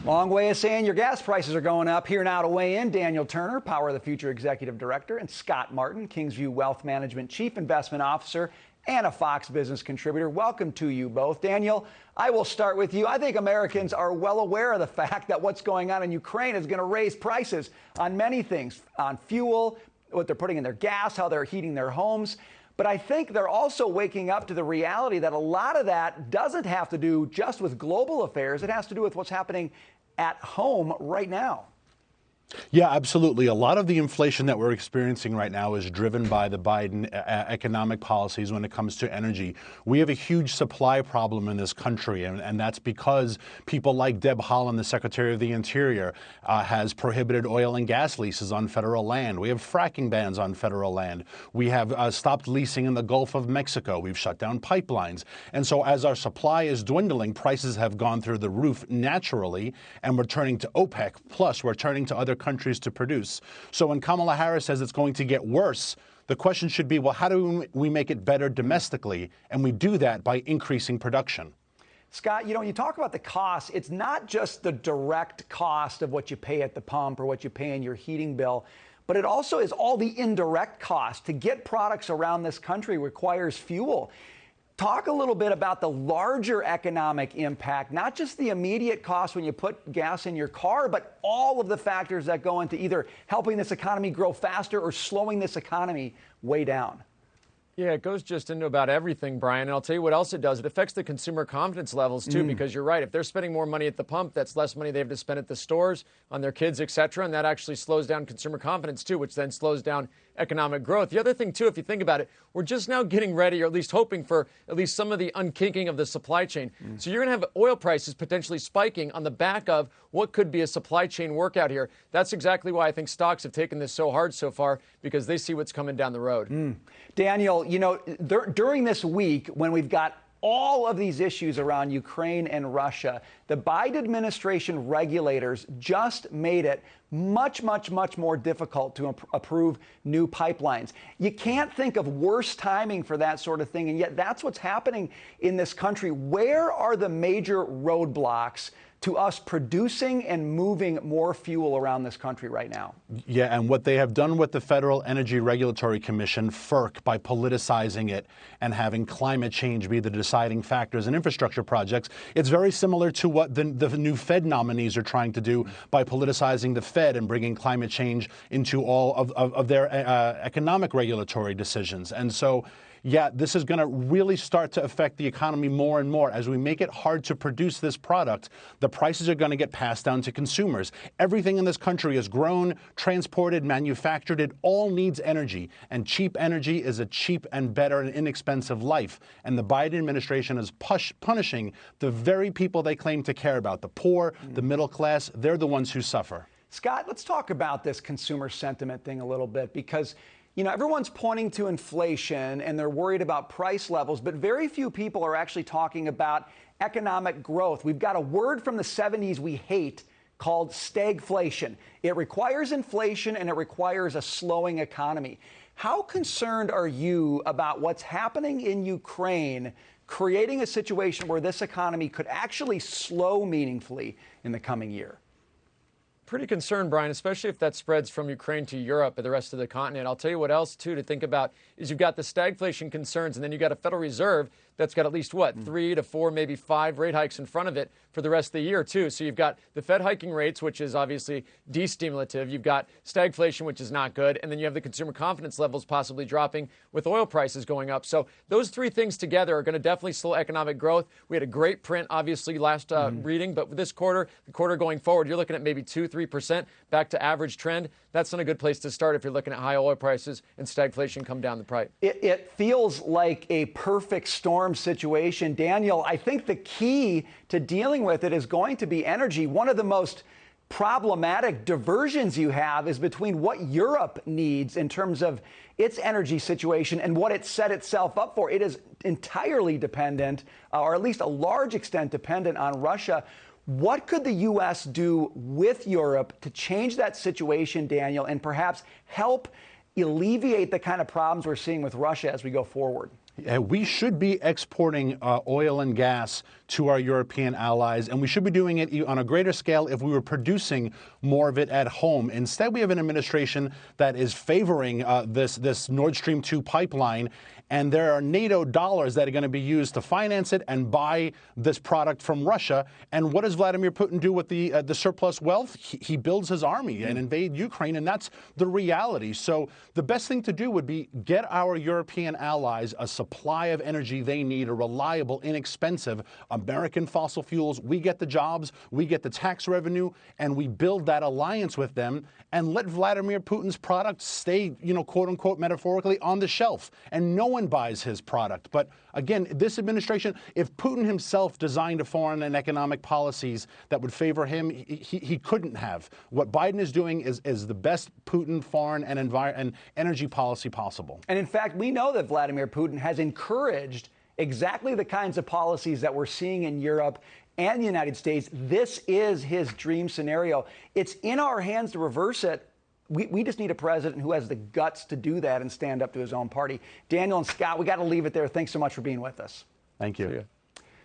Long way of saying your gas prices are going up. Here now to weigh in, Daniel Turner, Power of the Future Executive Director, and Scott Martin, Kingsview Wealth Management Chief Investment Officer and a Fox Business contributor. Welcome to you both. Daniel, I will start with you. I think Americans are well aware of the fact that what's going on in Ukraine is going to raise prices on many things, on fuel, what they're putting in their gas, how they're heating their homes. But I think they're also waking up to the reality that a lot of that doesn't have to do just with global affairs. It has to do with what's happening at home right now. Yeah, absolutely. A lot of the inflation that we're experiencing right now is driven by the Biden economic policies when it comes to energy. We have a huge supply problem in this country, and that's because people like Deb Haaland, the Secretary of the Interior, has prohibited oil and gas leases on federal land. We have fracking bans on federal land. We have stopped leasing in the Gulf of Mexico. We've shut down pipelines. And so as our supply is dwindling, prices have gone through the roof naturally, and we're turning to OPEC, plus we're turning to other countries to produce. So when Kamala Harris says it's going to get worse, the question should be, well, how do we make it better domestically? And we do that by increasing production. Scott, when you talk about the cost, it's not just the direct cost of what you pay at the pump or what you pay in your heating bill, but it also is all the indirect cost. To get products around this country requires fuel. Talk a little bit about the larger economic impact, not just the immediate cost when you put gas in your car, but all of the factors that go into either helping this economy grow faster or slowing this economy way down. Yeah, it goes just into about everything, Brian. And I'll tell you what else it does. It affects the consumer confidence levels, too, because you're right. If they're spending more money at the pump, that's less money they have to spend at the stores, on their kids, et cetera. And that actually slows down consumer confidence, too, which then slows down economic growth. The other thing, too, if you think about it, we're just now getting ready, or at least hoping for at least some of the unkinking of the supply chain. So you're going to have oil prices potentially spiking on the back of what could be a supply chain workout here. That's exactly why I think stocks have taken this so hard so far, because they see what's coming down the road. Daniel, during this week, when we've got all of these issues around Ukraine and Russia, the Biden administration regulators just made it much more difficult to approve new pipelines. You can't think of worse timing for that sort of thing, and yet that's what's happening in this country. Where are the major roadblocks to us producing and moving more fuel around this country right now? Yeah, and what they have done with the Federal Energy Regulatory Commission, FERC, by politicizing it and having climate change be the deciding factors in infrastructure projects, it's very similar to what the new Fed nominees are trying to do by politicizing the Fed and bringing climate change into all of their economic regulatory decisions. And so, yeah, this is going to really start to affect the economy more and more. As we make it hard to produce this product, the prices are going to get passed down to consumers. Everything in this country is grown, transported, manufactured. It all needs energy. And cheap energy is a cheap and better and inexpensive life. And the Biden administration is punishing the very people they claim to care about. The poor, the middle class, they're the ones who suffer. Scott, let's talk about this consumer sentiment thing a little bit, because everyone's pointing to inflation and they're worried about price levels, but very few people are actually talking about economic growth. We've got a word from the 70s we hate called stagflation. It requires inflation and it requires a slowing economy. How concerned are you about what's happening in Ukraine, creating a situation where this economy could actually slow meaningfully in the coming year? Pretty concerned, Brian, especially if that spreads from Ukraine to Europe and the rest of the continent. I'll tell you what else, too, to think about is you've got the stagflation concerns, and then you've got a Federal Reserve that's got at least, 3 to 4, maybe 5 rate hikes in front of it for the rest of the year, too. So you've got the Fed hiking rates, which is obviously destimulative. You've got stagflation, which is not good. And then you have the consumer confidence levels possibly dropping with oil prices going up. So those three things together are going to definitely slow economic growth. We had a great print, obviously, last reading. But with this quarter, the quarter going forward, you're looking at maybe 2-3% back to average trend. That's not a good place to start if you're looking at high oil prices and stagflation come down the pipe. It feels like a perfect storm situation. Daniel, I think the key to dealing with it is going to be energy. One of the most problematic diversions you have is between what Europe needs in terms of its energy situation and what it set itself up for. It is entirely dependent, or at least a large extent dependent on Russia. What could the U.S. do with Europe to change that situation, Daniel, and perhaps help alleviate the kind of problems we're seeing with Russia as we go forward? We should be exporting oil and gas to our European allies, and we should be doing it on a greater scale if we were producing more of it at home. Instead, we have an administration that is favoring this Nord Stream 2 pipeline, and there are NATO dollars that are going to be used to finance it and buy this product from Russia. And what does Vladimir Putin do with the surplus wealth? He builds his army and invade Ukraine, and that's the reality. So the best thing to do would be get our European allies a supply of energy they need, a reliable, inexpensive American fossil fuels. We get the jobs, we get the tax revenue, and we build that alliance with them and let Vladimir Putin's product stay, quote unquote, metaphorically on the shelf. And no one buys his product. But again, this administration, if Putin himself designed a foreign and economic policies that would favor him, he couldn't have. What Biden is doing is the best Putin foreign and energy policy possible. And in fact, we know that Vladimir Putin has encouraged exactly the kinds of policies that we're seeing in Europe and the United States. This is his dream scenario. It's in our hands to reverse it. We just need a president who has the guts to do that and stand up to his own party. Daniel and Scott, we got to leave it there. Thanks so much for being with us. Thank you.